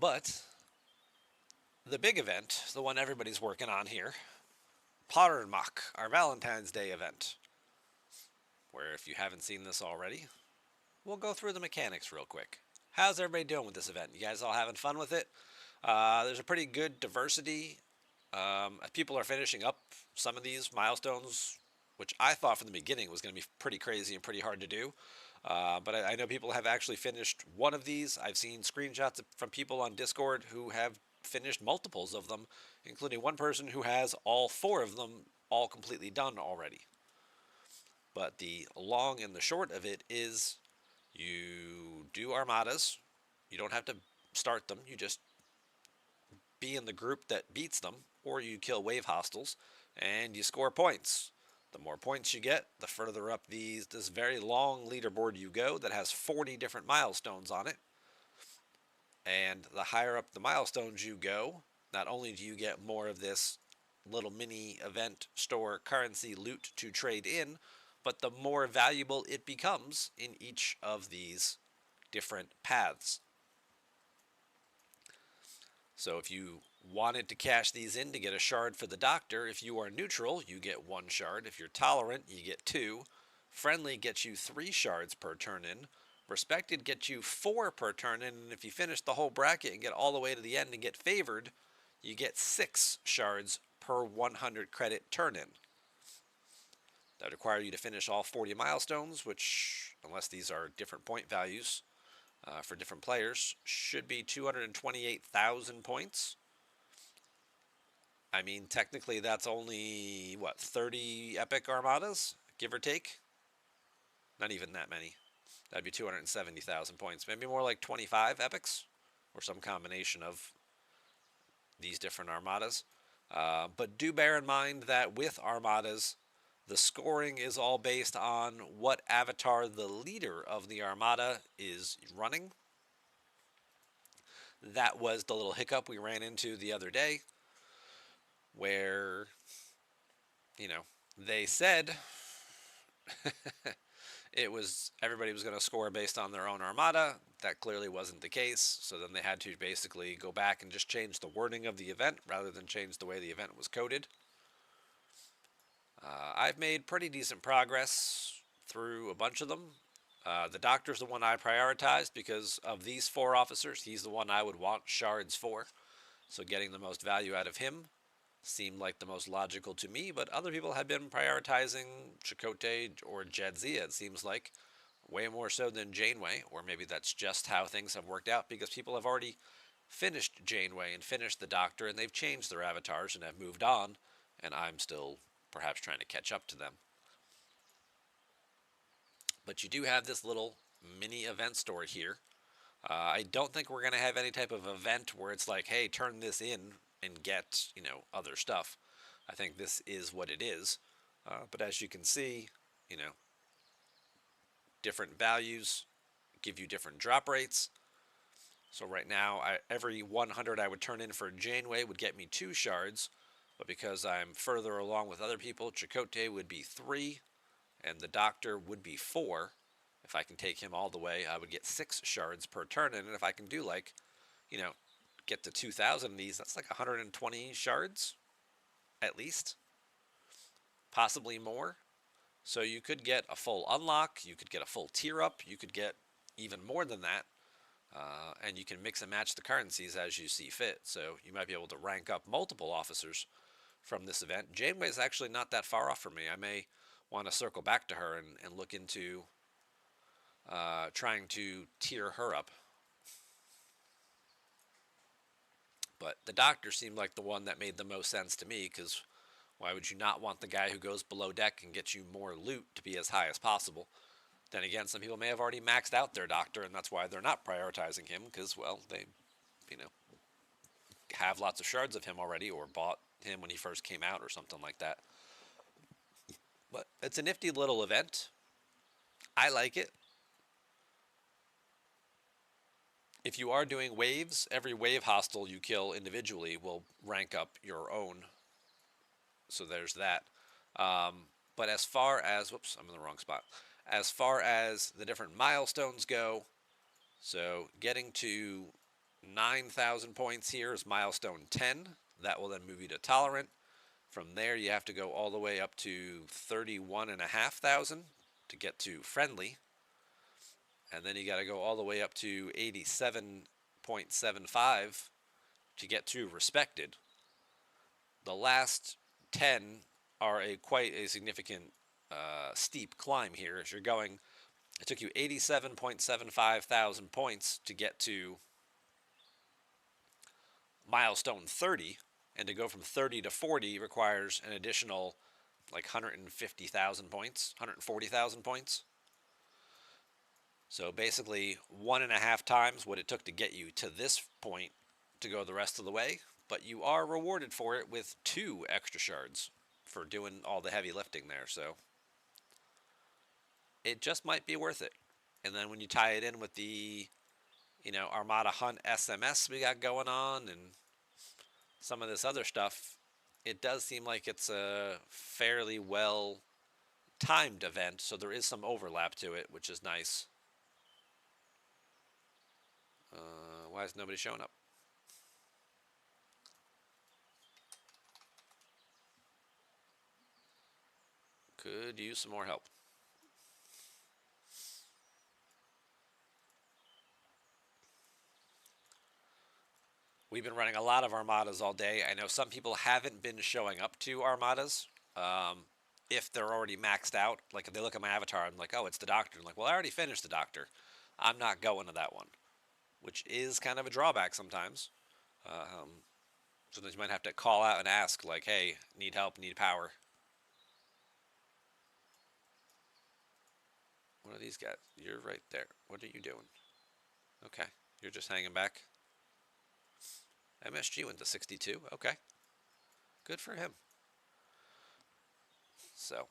But the big event, the one everybody's working on here, Potter and Mach, our Valentine's Day event, where if you haven't seen this already, we'll go through the mechanics real quick. How's everybody doing with this event? You guys all having fun with it? There's a pretty good diversity. People are finishing up some of these milestones, which I thought from the beginning was going to be pretty crazy and pretty hard to do. But I know people have actually finished one of these. I've seen screenshots from people on Discord who have finished multiples of them, including one person who has all four of them all completely done already. But the long and the short of it is you do armadas. You don't have to start them. You just be in the group that beats them, or you kill wave hostiles, and you score points. The more points you get, the further up this very long leaderboard you go that has 40 different milestones on it. And the higher up the milestones you go, not only do you get more of this little mini event store currency loot to trade in, but the more valuable it becomes in each of these different paths. So if you wanted to cash these in to get a shard for the doctor, if you are neutral, you get 1 shard. If you're tolerant, you get 2. Friendly gets you 3 shards per turn in. Respected gets you 4 per turn in. And if you finish the whole bracket and get all the way to the end and get favored, you get 6 shards per 100 credit turn in. That would require you to finish all 40 milestones, which, unless these are different point values for different players, should be 228,000 points. I mean, technically that's only, 30 epic armadas, give or take? Not even that many. That'd be 270,000 points. Maybe more like 25 epics, or some combination of these different armadas. But do bear in mind that with armadas, the scoring is all based on what avatar the leader of the armada is running. That was the little hiccup we ran into the other day, where, they said everybody was going to score based on their own armada. That clearly wasn't the case, so then they had to basically go back and just change the wording of the event rather than change the way the event was coded. I've made pretty decent progress through a bunch of them. The doctor's the one I prioritized because of these 4 officers. He's the one I would want shards for. So getting the most value out of him seemed like the most logical to me, but other people have been prioritizing Chakotay or Jadzia, it seems like, way more so than Janeway, or maybe that's just how things have worked out because people have already finished Janeway and finished the Doctor, and they've changed their avatars and have moved on, and I'm still perhaps trying to catch up to them. But you do have this little mini event store here. I don't think we're going to have any type of event where it's like, hey, turn this in and get, other stuff. I think this is what it is. But as you can see, different values give you different drop rates. So right now, every 100 I would turn in for Janeway would get me 2 shards. But because I'm further along with other people, Chakotay would be 3, and the Doctor would be 4. If I can take him all the way, I would get 6 shards per turn. And if I can do get to 2,000 of these, that's like 120 shards, at least. Possibly more. So you could get a full unlock, you could get a full tier up, you could get even more than that. And you can mix and match the currencies as you see fit. So you might be able to rank up multiple officers from this event. Janeway is actually not that far off from me. I may want to circle back to her and look into trying to tier her up. But the Doctor seemed like the one that made the most sense to me, because why would you not want the guy who goes below deck and gets you more loot to be as high as possible? Then again, some people may have already maxed out their Doctor, and that's why they're not prioritizing him, because, well, they, have lots of shards of him already, or bought him when he first came out, or something like that. But it's a nifty little event. I like it. If you are doing waves, every wave hostile you kill individually will rank up your own. So there's that. But as far as, whoops, I'm in the wrong spot. As far as the different milestones go, so getting to 9,000 points here is milestone 10. That will then move you to tolerant. From there, you have to go all the way up to 31,500 to get to friendly. And then you got to go all the way up to 87.75 to get to respected. The last 10 are quite a significant steep climb here. As you're going, it took you 87.75 thousand points to get to milestone 30, and to go from 30 to 40 requires an additional like 150,000 points, 140,000 points. So basically 1.5 times what it took to get you to this point to go the rest of the way, but you are rewarded for it with 2 extra shards for doing all the heavy lifting there. So it just might be worth it. And then when you tie it in with the, Armada Hunt SMS we got going on and some of this other stuff, it does seem like it's a fairly well timed event, so there is some overlap to it, which is nice. Why is nobody showing up? Could use some more help. We've been running a lot of armadas all day. I know some people haven't been showing up to armadas. If they're already maxed out, like if they look at my avatar, I'm like, oh, it's the doctor. I'm like, well, I already finished the doctor. I'm not going to that one, which is kind of a drawback sometimes. Sometimes you might have to call out and ask, like, hey, need help, need power. What are these guys? You're right there. What are you doing? Okay, you're just hanging back. MSG went to 62. Okay, good for him. So,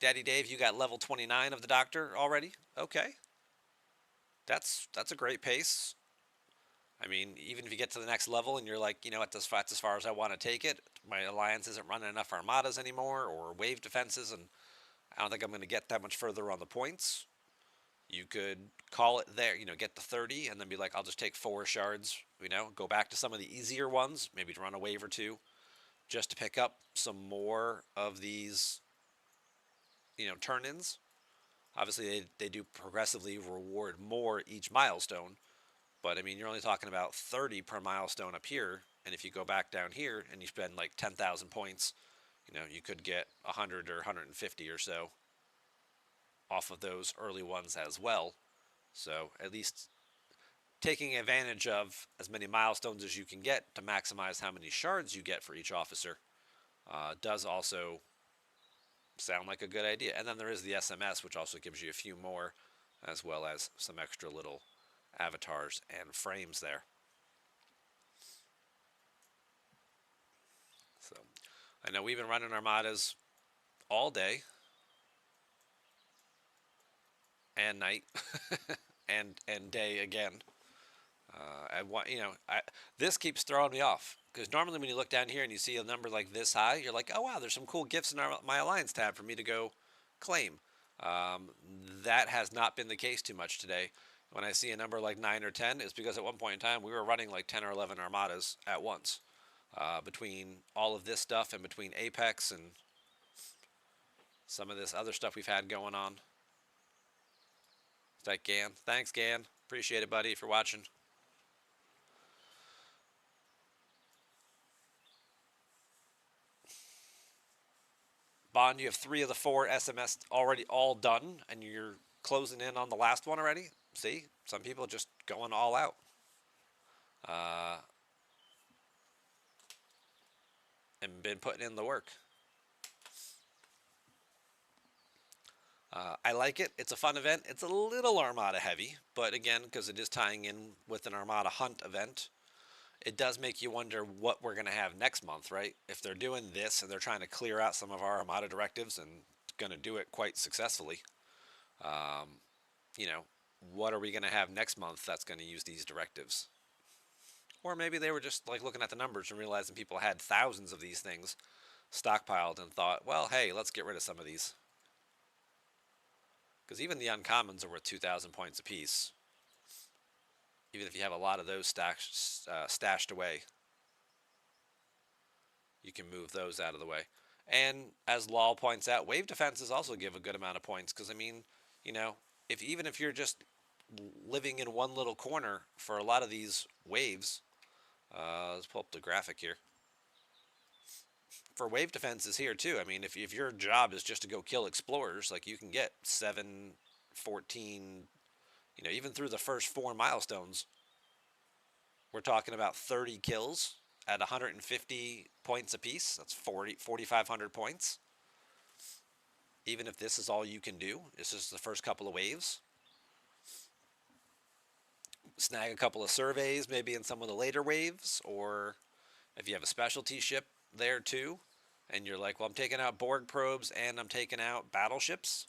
Daddy Dave, you got level 29 of the doctor already? Okay. That's a great pace. I mean, even if you get to the next level and you're like, that's as far as I want to take it. My alliance isn't running enough armadas anymore or wave defenses, and I don't think I'm going to get that much further on the points. You could call it there, get to 30 and then be like, I'll just take 4 shards, go back to some of the easier ones, maybe to run a wave or 2, just to pick up some more of these, turn-ins. Obviously, they do progressively reward more each milestone, but I mean, you're only talking about 30 per milestone up here, and if you go back down here and you spend like 10,000 points, you could get 100 or 150 or so off of those early ones as well. So at least taking advantage of as many milestones as you can get to maximize how many shards you get for each officer does also sound like a good idea. And then there is the SMS, which also gives you a few more, as well as some extra little avatars and frames there. So I know we've been running armadas all day and night and day again. This keeps throwing me off because normally when you look down here and you see a number like this high, you're like, oh wow, there's some cool gifts in my alliance tab for me to go claim. That has not been the case too much today. When I see a number like 9 or 10, it's because at one point in time we were running like 10 or 11 armadas at once. Between all of this stuff and between Apex and some of this other stuff we've had going on. Is that Gan? Thanks, Gan. Appreciate it, buddy, for watching. Bond, you have 3 of the 4 SMS already all done, and you're closing in on the last one already? See? Some people just going all out. And been putting in the work. I like it. It's a fun event. It's a little Armada heavy, but again, because it is tying in with an Armada Hunt event, it does make you wonder what we're going to have next month, right? If they're doing this and they're trying to clear out some of our Armada directives and going to do it quite successfully, what are we going to have next month that's going to use these directives? Or maybe they were just like looking at the numbers and realizing people had thousands of these things stockpiled and thought, well, hey, let's get rid of some of these. Because even the uncommons are worth 2,000 points apiece. Even if you have a lot of those stashed away, you can move those out of the way. And as Law points out, wave defenses also give a good amount of points because I mean, you know, if even if you're just living in one little corner for a lot of these waves, let's pull up the graphic here. For wave defenses here too. I mean, if your job is just to go kill explorers, like you can get 7, 14, even through the first 4 milestones, we're talking about 30 kills at 150 points apiece. That's 4,500 points. Even if this is all you can do, this is the first couple of waves. Snag a couple of surveys, maybe in some of the later waves, or if you have a specialty ship there too, and you're like, well, I'm taking out Borg probes and I'm taking out battleships.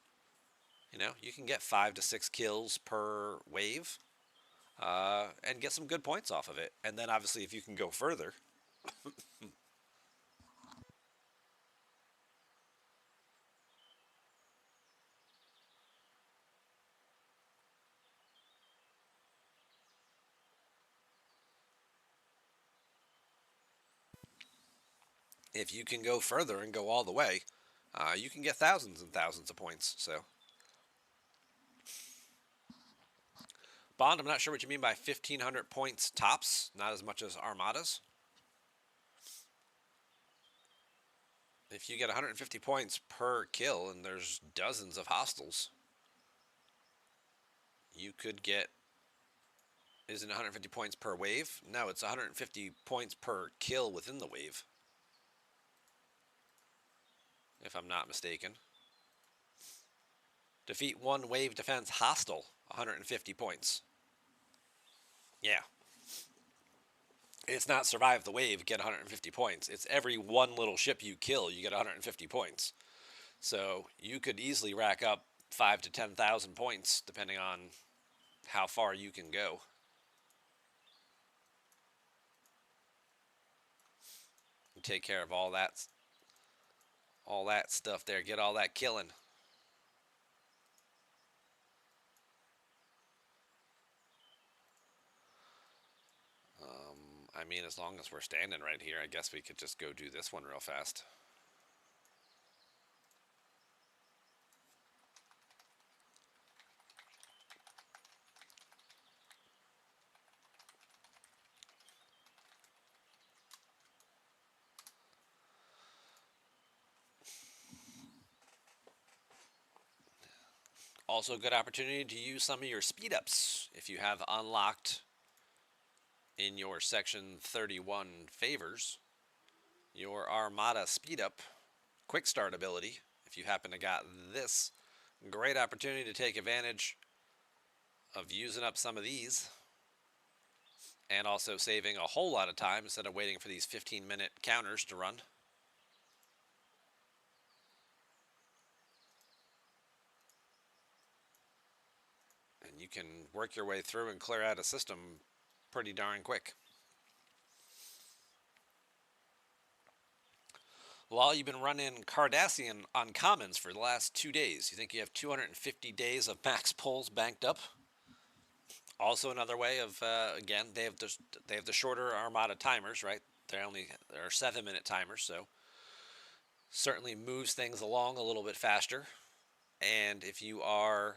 You can get 5 to 6 kills per wave, and get some good points off of it. And then obviously, if you can go further, if you can go further and go all the way, you can get thousands and thousands of points. So, Bond, I'm not sure what you mean by 1,500 points tops, not as much as armadas. If you get 150 points per kill and there's dozens of hostiles, you could get. Isn't 150 points per wave? No, it's 150 points per kill within the wave, if I'm not mistaken. Defeat one wave defense hostile, 150 points. Yeah. It's not survive the wave, get 150 points. It's every one little ship you kill, you get 150 points. So you could easily rack up 5 to 10,000 points, depending on how far you can go. You take care of all that stuff there. Get all that killing. I mean, as long as we're standing right here, I guess we could just go do this one real fast. Also, a good opportunity to use some of your speed ups if you have unlocked in your section 31 favors your Armada speed up quick start ability. If you happen to got this, great opportunity to take advantage of using up some of these and also saving a whole lot of time instead of waiting for these 15-minute counters to run. And you can work your way through and clear out a system pretty darn quick. Well, you've been running Cardassian uncommons for the last 2 days. You think you have 250 days of max pulls banked up? Also, another way of again, they have the shorter Armada timers, right? They're 7-minute timers, so certainly moves things along a little bit faster. And if you are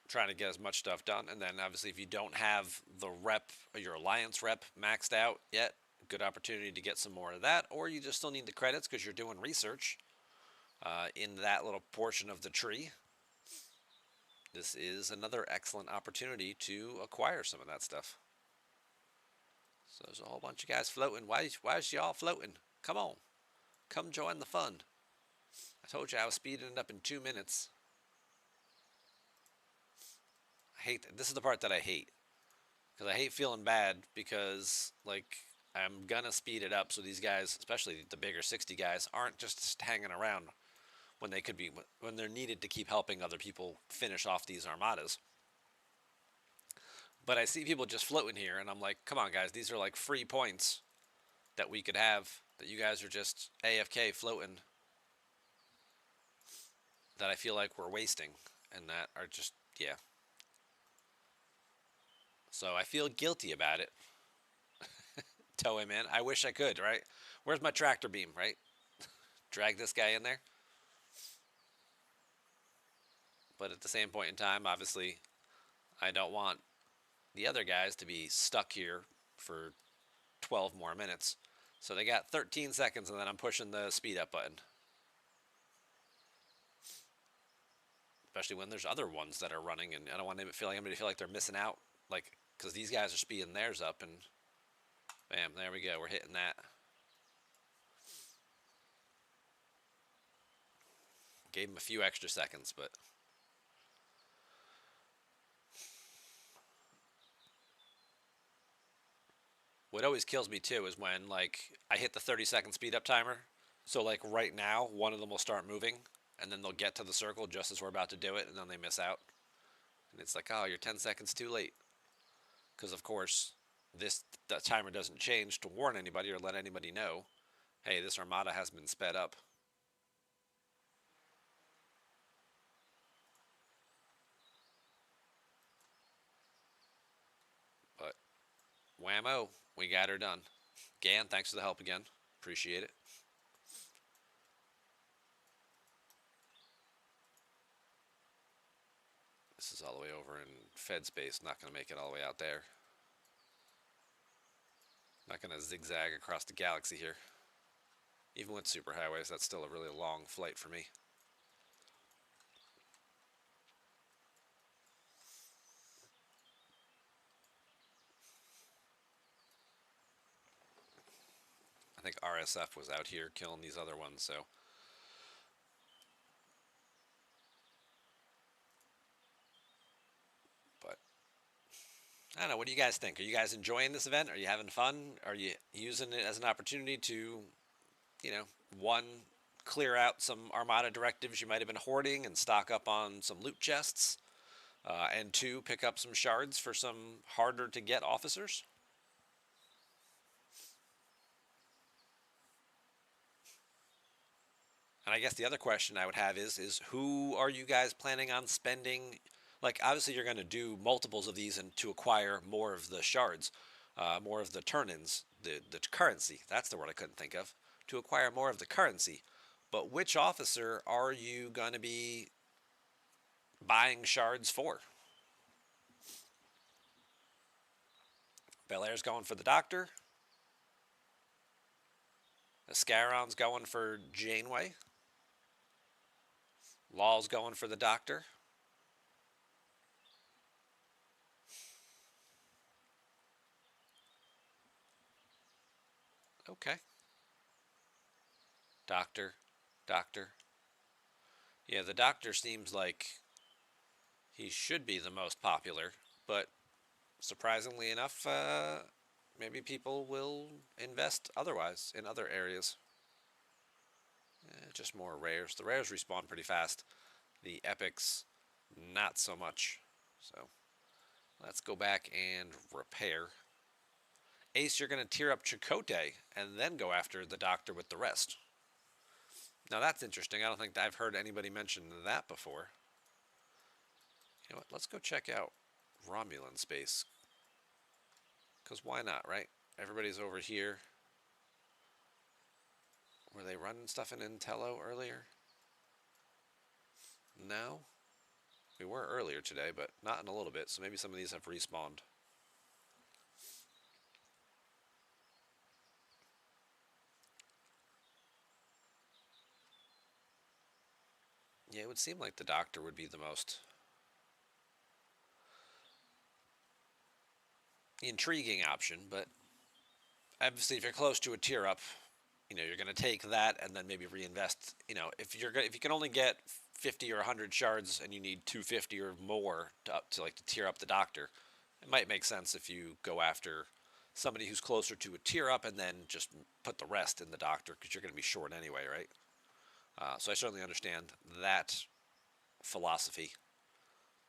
trying to get as much stuff done, and then obviously if you don't have the rep or your alliance rep maxed out yet, good opportunity to get some more of that, or you just still need the credits because you're doing research in that little portion of the tree. This is another excellent opportunity to acquire some of that stuff. So there's a whole bunch of guys floating. Why is y'all floating? Come on. Come join the fun. I told you I was speeding it up in 2 minutes. This is the part that I hate. Because I hate feeling bad because, like, I'm gonna speed it up so these guys, especially the bigger 60 guys, aren't just hanging around when they're needed to keep helping other people finish off these armadas. But I see people just floating here, and I'm like, come on, guys, these are like free points that we could have that you guys are just AFK floating that I feel like we're wasting and that are just, Yeah. So I feel guilty about it. Tow him in. I wish I could, right? Where's my tractor beam, right? Drag this guy in there. But at the same point in time, obviously, I don't want the other guys to be stuck here for 12 more minutes. So they got 13 seconds, and then I'm pushing the speed up button. Especially when there's other ones that are running, and I don't want them to feel like they're missing out. Like, because these guys are speeding theirs up, and bam, there we go. We're hitting that. Gave them a few extra seconds, but what always kills me too is when like I hit the 30-second speed up timer. So like right now, one of them will start moving, and then they'll get to the circle just as we're about to do it, and then they miss out. And it's like, oh, you're 10 seconds too late. Because of course, the timer doesn't change to warn anybody or let anybody know, hey, this armada has been sped up. But whammo, we got her done. Gan, thanks for the help again. Appreciate it. This is all the way over in Fed space. Not going to make it all the way out there. Not going to zigzag across the galaxy here. Even with superhighways, that's still a really long flight for me. I think RSF was out here killing these other ones, so. But I don't know. What do you guys think? Are you guys enjoying this event? Are you having fun? Are you using it as an opportunity to, one, clear out some Armada directives you might have been hoarding and stock up on some loot chests? And two, pick up some shards for some harder to get officers? And I guess the other question I would have is who are you guys planning on spending? Like, obviously, you're going to do multiples of these and to acquire more of the shards, more of the turn-ins, the currency. That's the word I couldn't think of. To acquire more of the currency. But which officer are you going to be buying shards for? Belair's going for the Doctor. Ascaron's going for Janeway. Law's going for the Doctor. Okay. Doctor. Doctor. Yeah, the Doctor seems like he should be the most popular, but surprisingly enough, maybe people will invest otherwise in other areas. Just more rares. The rares respawn pretty fast. The epics, not so much. So let's go back and repair. Ace, you're going to tear up Chakotay and then go after the Doctor with the rest. Now that's interesting. I don't think I've heard anybody mention that before. You know what? Let's go check out Romulan space. Because why not, right? Everybody's over here. Were they running stuff in Intello earlier? No? We were earlier today, but not in a little bit, so maybe some of these have respawned. Yeah, it would seem like the Doctor would be the most intriguing option, but obviously if you're close to a tier up, you're going to take that and then maybe reinvest. If you can only get 50 or 100 shards and you need 250 or more to tier up the Doctor, it might make sense if you go after somebody who's closer to a tier up and then just put the rest in the Doctor because you're going to be short anyway, right? So I certainly understand that philosophy.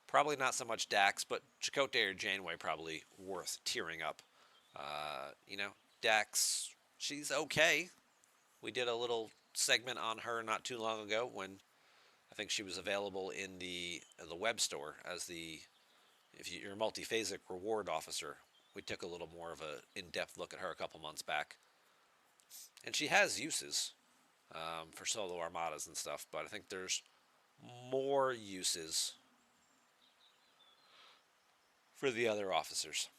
Probably not so much Dax, but Chakotay or Janeway probably worth tearing up. Dax, she's okay. We did a little segment on her not too long ago when I think she was available in the web store as the if you're a multiphasic reward officer. We took a little more of a in-depth look at her a couple months back, and she has uses for solo armadas and stuff. But I think there's more uses for the other officers.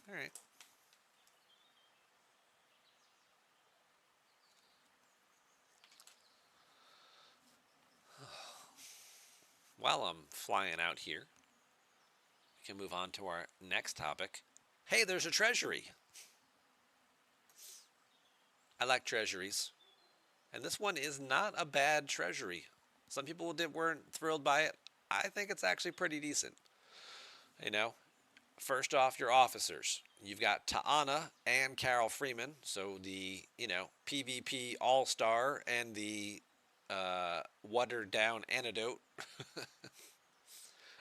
All right. While I'm flying out here, we can move on to our next topic. Hey, there's a treasury. I like treasuries. And this one is not a bad treasury. Some people weren't thrilled by it. I think it's actually pretty decent. You know, first off, your officers. You've got Ta'ana and Carol Freeman, so the PvP All Star and the watered down antidote,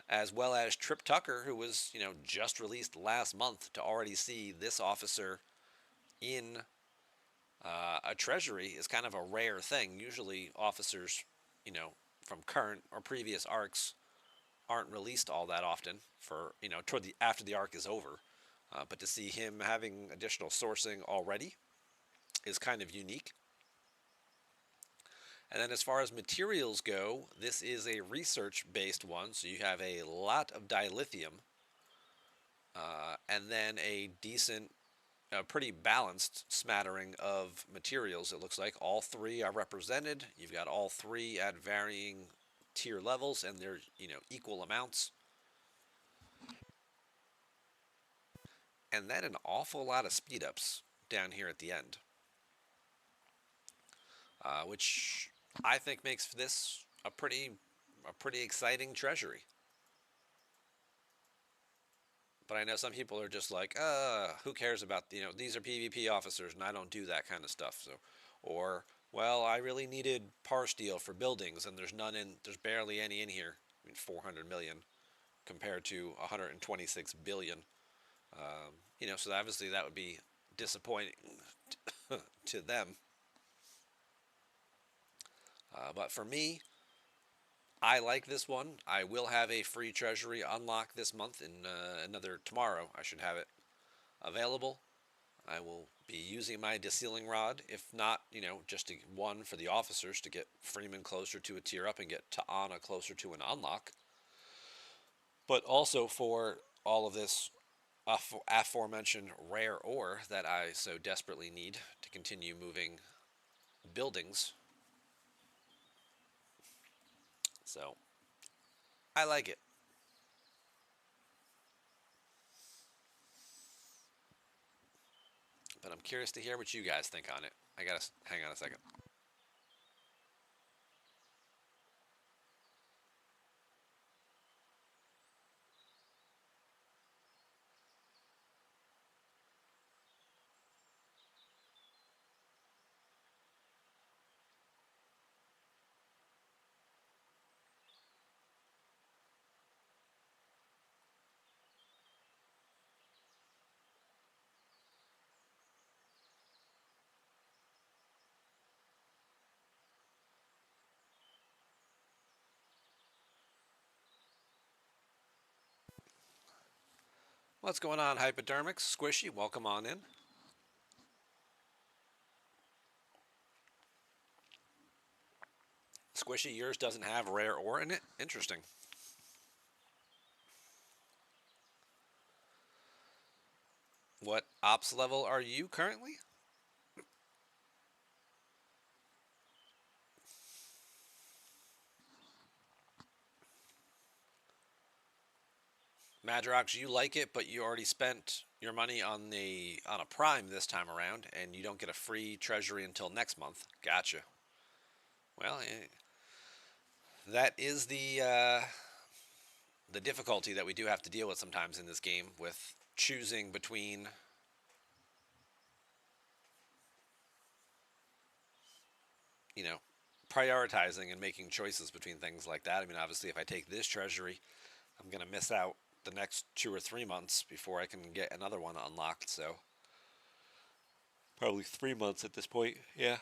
as well as Trip Tucker, who was just released last month to already see this officer in a treasury is kind of a rare thing. Usually, officers, from current or previous arcs aren't released all that often for toward the after the arc is over. But to see him having additional sourcing already is kind of unique. And then as far as materials go, this is a research-based one, so you have a lot of dilithium, and then a decent, pretty balanced smattering of materials. It looks like all three are represented. You've got all three at varying tier levels, and they're equal amounts. And then an awful lot of speed ups down here at the end, which I think makes this a pretty exciting treasury. But I know some people are just like, who cares about these are PvP officers and I don't do that kind of stuff. So, or well, I really needed par steel for buildings and there's barely any in here. I mean, 400 million compared to 126 billion. So obviously that would be disappointing to them. But for me, I like this one. I will have a free treasury unlock this month. In another tomorrow, I should have it available. I will be using my desealing rod, if not, just one for the officers to get Freeman closer to a tier up and get Ta'ana closer to an unlock. But also for all of this aforementioned rare ore that I so desperately need to continue moving buildings. So I like it. But I'm curious to hear what you guys think on it. I gotta hang on a second. What's going on, Hypodermics? Squishy, welcome on in. Squishy, yours doesn't have rare ore in it? Interesting. What ops level are you currently? Madrox, you like it, but you already spent your money on a prime this time around, and you don't get a free treasury until next month. Gotcha. Well, that is the difficulty that we do have to deal with sometimes in this game with choosing between you know prioritizing and making choices between things like that. I mean, obviously, if I take this treasury, I'm gonna miss out the next 2 or 3 months before I can get another one unlocked. So, Probably 3 months at this point. Yeah.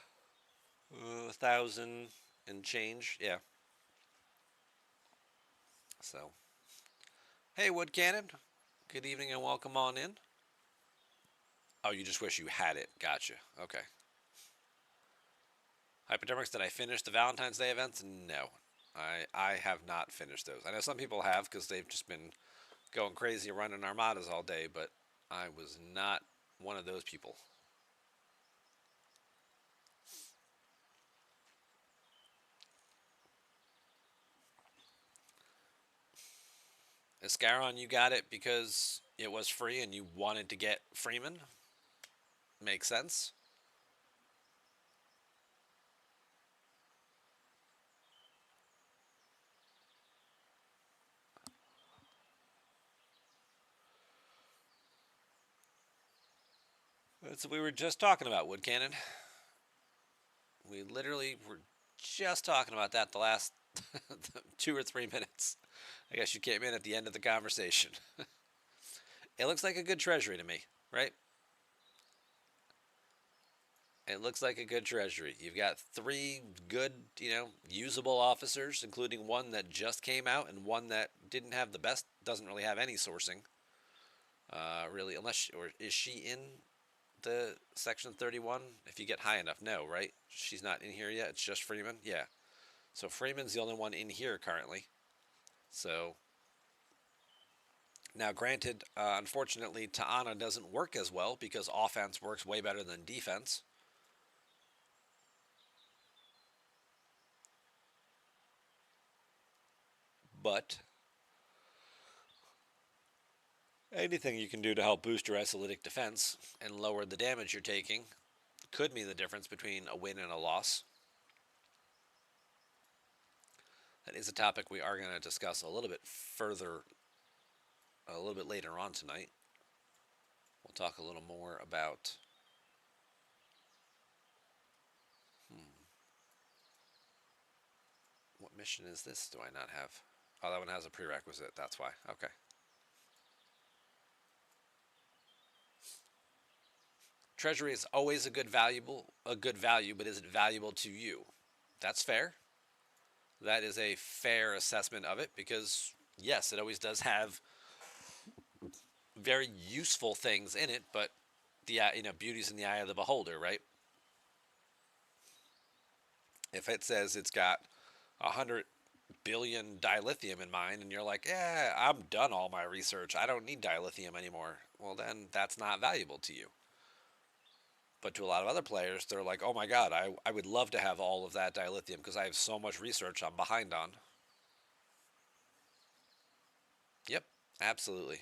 1,000 and change. Yeah. So, hey, Wood Cannon. Good evening and welcome on in. Oh, you just wish you had it. Gotcha. Okay. Hypodermics, did I finish the Valentine's Day events? No. I have not finished those. I know some people have because they've just been going crazy running armadas all day, but I was not one of those people. Escaron, you got it because it was free and you wanted to get Freeman. Makes sense. That's what we were just talking about, Wood Cannon. We literally were just talking about that the last 2 or 3 minutes. I guess you came in at the end of the conversation. It looks like a good treasury to me, right? It looks like a good treasury. You've got three good, usable officers, including one that just came out and one that didn't have the best, doesn't really have any sourcing, really, or is she in the Section 31? If you get high enough, no, right? She's not in here yet. It's just Freeman. Yeah. So Freeman's the only one in here currently. So now, granted, unfortunately, Ta'ana doesn't work as well because offense works way better than defense. But anything you can do to help boost your isolytic defense and lower the damage you're taking could mean the difference between a win and a loss. That is a topic we are going to discuss a little bit further, a little bit later on tonight. We'll talk a little more about. What mission is this? Do I not have? Oh, that one has a prerequisite. That's why. Okay. Treasury is always a good value, but is it valuable to you? That's fair. That is a fair assessment of it because yes, it always does have very useful things in it, but the beauty's in the eye of the beholder, right? If it says it's got 100 billion dilithium in mine, and you're like, yeah, I'm done all my research. I don't need dilithium anymore. Well, then that's not valuable to you. But to a lot of other players, they're like, oh my god, I would love to have all of that dilithium because I have so much research I'm behind on. Yep, absolutely.